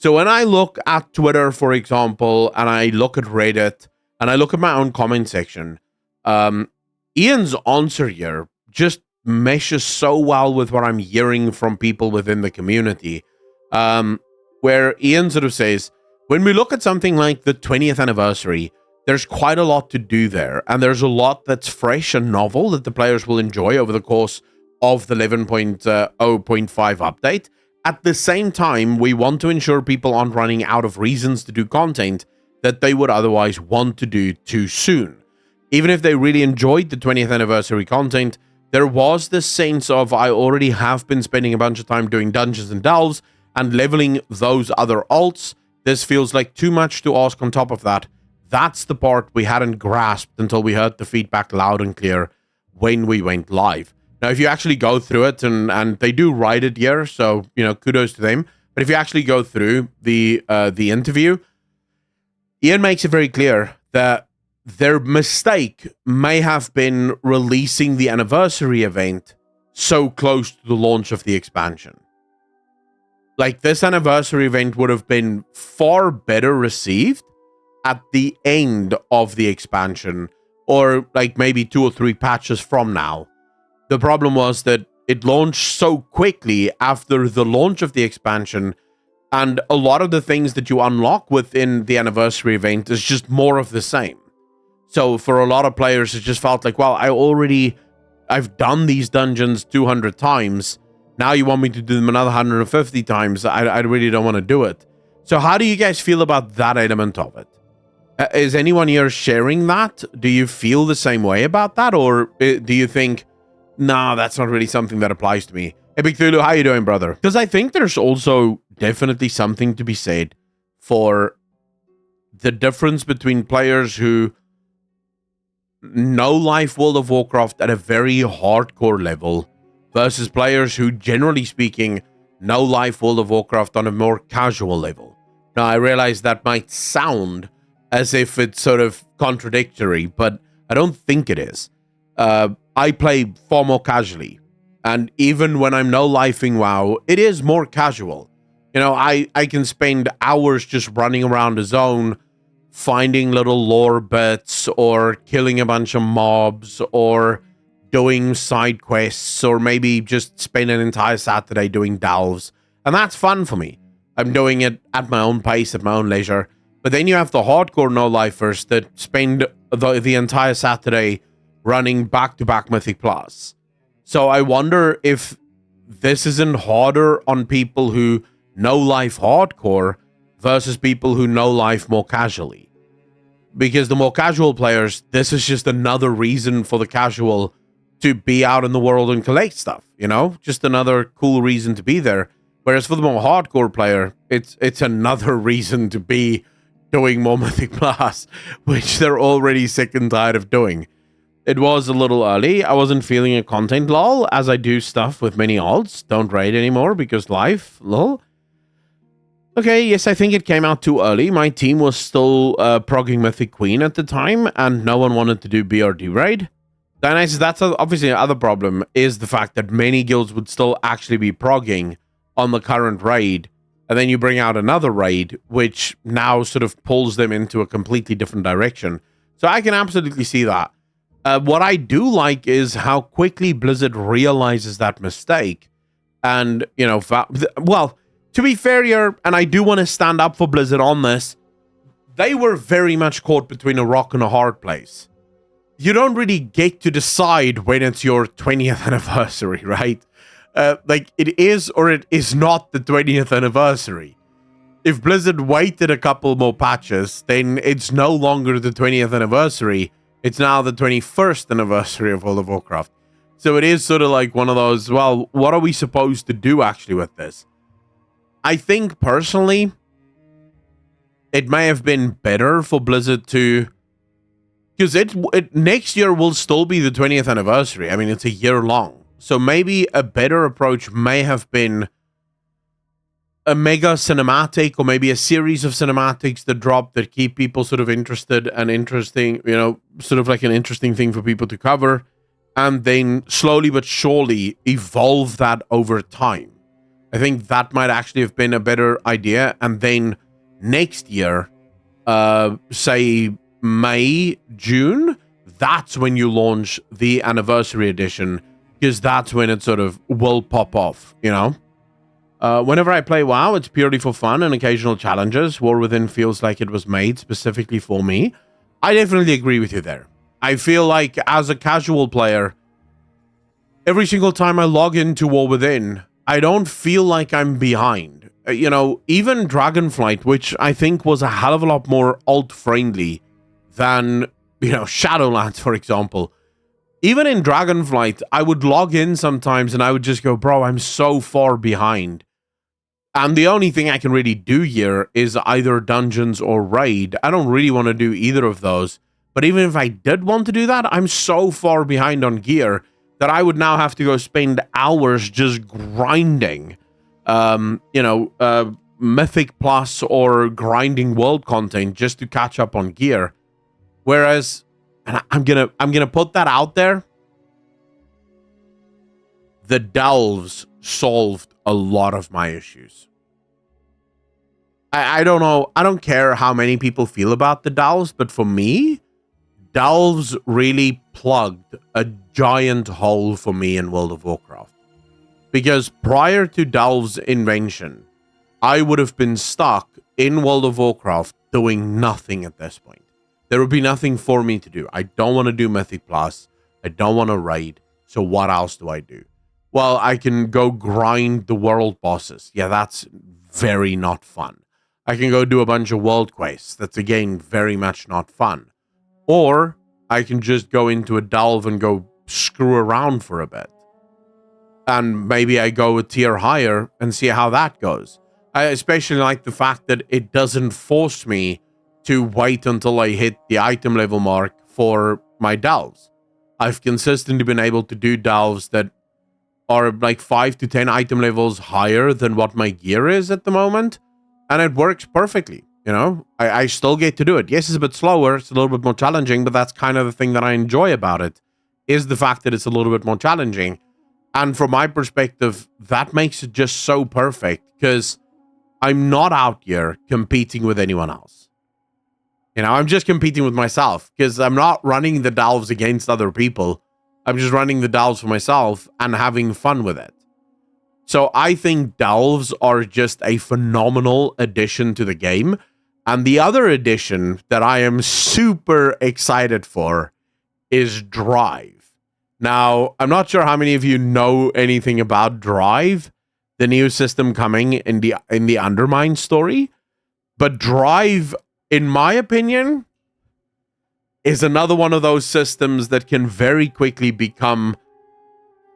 So when I look at Twitter, for example, and I look at Reddit, and I look at my own comment section, Ian's answer here just meshes so well with what I'm hearing from people within the community, where Ian sort of says, when we look at something like the 20th anniversary, there's quite a lot to do there, and there's a lot that's fresh and novel that the players will enjoy over the course of the 11.0.5 update. At the same time, we want to ensure people aren't running out of reasons to do content that they would otherwise want to do too soon. Even if they really enjoyed the 20th anniversary content, there was this sense of, I already have been spending a bunch of time doing dungeons and delves and leveling those other alts. This feels like too much to ask on top of that. That's the part we hadn't grasped until we heard the feedback loud and clear when we went live. Now, if you actually go through it, and they do write it here, so, kudos to them. But if you actually go through the interview, Ian makes it very clear that their mistake may have been releasing the anniversary event so close to the launch of the expansion. Like, this anniversary event would have been far better received at the end of the expansion, or like maybe 2 or 3 patches from now. The problem was that it launched so quickly after the launch of the expansion, and a lot of the things that you unlock within the anniversary event is just more of the same. So for a lot of players, it just felt like, well, I've done these dungeons 200 times. Now you want me to do them another 150 times. I really don't want to do it. So how do you guys feel about that element of it? Is anyone here sharing that? Do you feel the same way about that? Or do you think, nah, that's not really something that applies to me? Hey, Big Thulu, how you doing, brother? Because I think there's also definitely something to be said for the difference between players who know life World of Warcraft at a very hardcore level versus players who, generally speaking, know life World of Warcraft on a more casual level. Now, I realize that might sound as if it's sort of contradictory, but I don't think it is. I play far more casually, and even when I'm no-lifing WoW, it is more casual. I can spend hours just running around a zone, finding little lore bits, or killing a bunch of mobs, or doing side quests, or maybe just spend an entire Saturday doing delves, and that's fun for me. I'm doing it at my own pace, at my own leisure. But then you have the hardcore no-lifers that spend the entire Saturday running back-to-back Mythic Plus. So I wonder if this isn't harder on people who know life hardcore versus people who know life more casually. Because the more casual players, this is just another reason for the casual to be out in the world and collect stuff, Just another cool reason to be there. Whereas for the more hardcore player, it's another reason to be doing more Mythic Plus, which they're already sick and tired of doing. It was a little early. I wasn't feeling a content lull, as I do stuff with many alts. Don't raid anymore because life, lol. Okay, yes, I think it came out too early. My team was still progging Mythic Queen at the time, and no one wanted to do BRD raid. Dionysus, that's obviously another problem, is the fact that many guilds would still actually be progging on the current raid, and then you bring out another raid, which now sort of pulls them into a completely different direction. So I can absolutely see that. What I do like is how quickly Blizzard realizes that mistake. And, well, to be fair here, and I do want to stand up for Blizzard on this, they were very much caught between a rock and a hard place. You don't really get to decide when it's your 20th anniversary, right? Like, it is or it is not the 20th anniversary. If Blizzard waited a couple more patches, then it's no longer the 20th anniversary. It's now the 21st anniversary of World of Warcraft. So it is sort of like one of those, well, what are we supposed to do actually with this? I think, personally, it may have been better for Blizzard to... Because it next year will still be the 20th anniversary. I mean, it's a year long. So maybe a better approach may have been a mega cinematic, or maybe a series of cinematics that drop that keep people sort of interested and interesting, sort of like an interesting thing for people to cover, and then slowly but surely evolve that over time. I think that might actually have been a better idea. And then next year, say May, June, that's when you launch the Anniversary Edition, because that's when it sort of will pop off, you know? Whenever I play WoW, it's purely for fun and occasional challenges. War Within feels like it was made specifically for me. I definitely agree with you there. I feel like as a casual player, every single time I log into War Within, I don't feel like I'm behind. You know, even Dragonflight, which I think was a hell of a lot more alt-friendly than, you know, Shadowlands, for example. Even in Dragonflight, I would log in sometimes and I would just go, bro, I'm so far behind. And the only thing I can really do here is either dungeons or raid. I don't really want to do either of those. But even if I did want to do that, I'm so far behind on gear that I would now have to go spend hours just grinding, Mythic Plus or grinding world content just to catch up on gear. Whereas, and I'm gonna put that out there, the delves solved a lot of my issues. I don't know. I don't care how many people feel about the delves, but for me, delves really plugged a giant hole for me in World of Warcraft. Because prior to delves' invention, I would have been stuck in World of Warcraft doing nothing at this point. There would be nothing for me to do. I don't want to do Mythic Plus. I don't want to raid. So what else do I do? Well, I can go grind the world bosses. Yeah, that's very not fun. I can go do a bunch of world quests. That's, again, very much not fun. Or I can just go into a delve and go screw around for a bit. And maybe I go a tier higher and see how that goes. I especially like the fact that it doesn't force me to wait until I hit the item level mark for my delves. I've consistently been able to do delves that are like 5 to 10 item levels higher than what my gear is at the moment. And it works perfectly. You know, I still get to do it. Yes, it's a bit slower. It's a little bit more challenging, but that's kind of the thing that I enjoy about it, is the fact that it's a little bit more challenging. And from my perspective, that makes it just so perfect, because I'm not out here competing with anyone else. You know, I'm just competing with myself, because I'm not running the delves against other people. I'm just running the delves for myself and having fun with it. So I think delves are just a phenomenal addition to the game. And the other addition that I am super excited for is Drive. Now, I'm not sure how many of you know anything about Drive, the new system coming in the Undermine story. But Drive, in my opinion, is another one of those systems that can very quickly become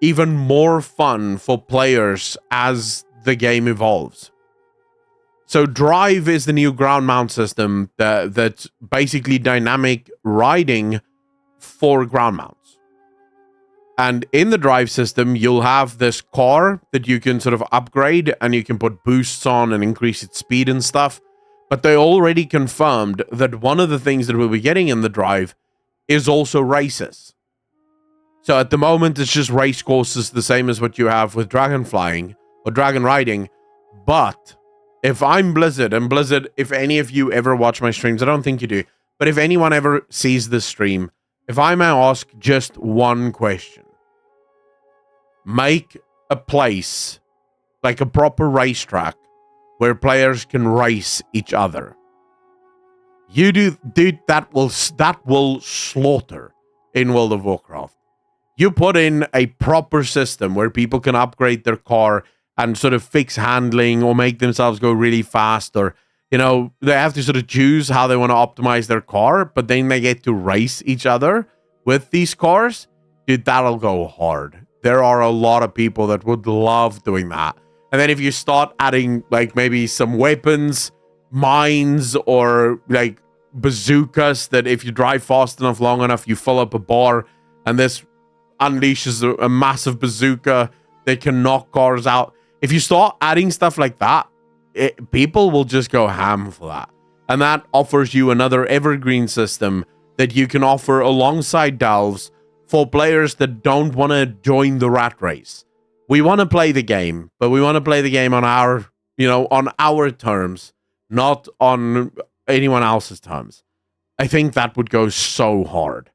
even more fun for players as the game evolves. So Drive is the new ground mount system that's basically dynamic riding for ground mounts. And in the Drive system, you'll have this car that you can sort of upgrade, and you can put boosts on and increase its speed and stuff. But they already confirmed that one of the things that we'll be getting in the Drive is also races. So at the moment, it's just race courses, the same as what you have with dragon flying or dragon riding. But if I'm Blizzard, and Blizzard, if any of you ever watch my streams, I don't think you do, but if anyone ever sees this stream, if I may ask just one question, make a place, like a proper racetrack, where players can race each other. You do, dude, that will slaughter in World of Warcraft. You put in a proper system where people can upgrade their car and sort of fix handling or make themselves go really fast, or, you know, they have to sort of choose how they want to optimize their car, but then they get to race each other with these cars. Dude, that'll go hard. There are a lot of people that would love doing that. And then if you start adding, like, maybe some weapons, mines, or like bazookas that if you drive fast enough, long enough, you fill up a bar, and this unleashes a massive bazooka that can knock cars out. If you start adding stuff like that, people will just go ham for that. And that offers you another evergreen system that you can offer alongside delves for players that don't want to join the rat race. we want to play the game, but we want to play the game on our, on our terms, not on anyone else's terms. I think that would go so hard.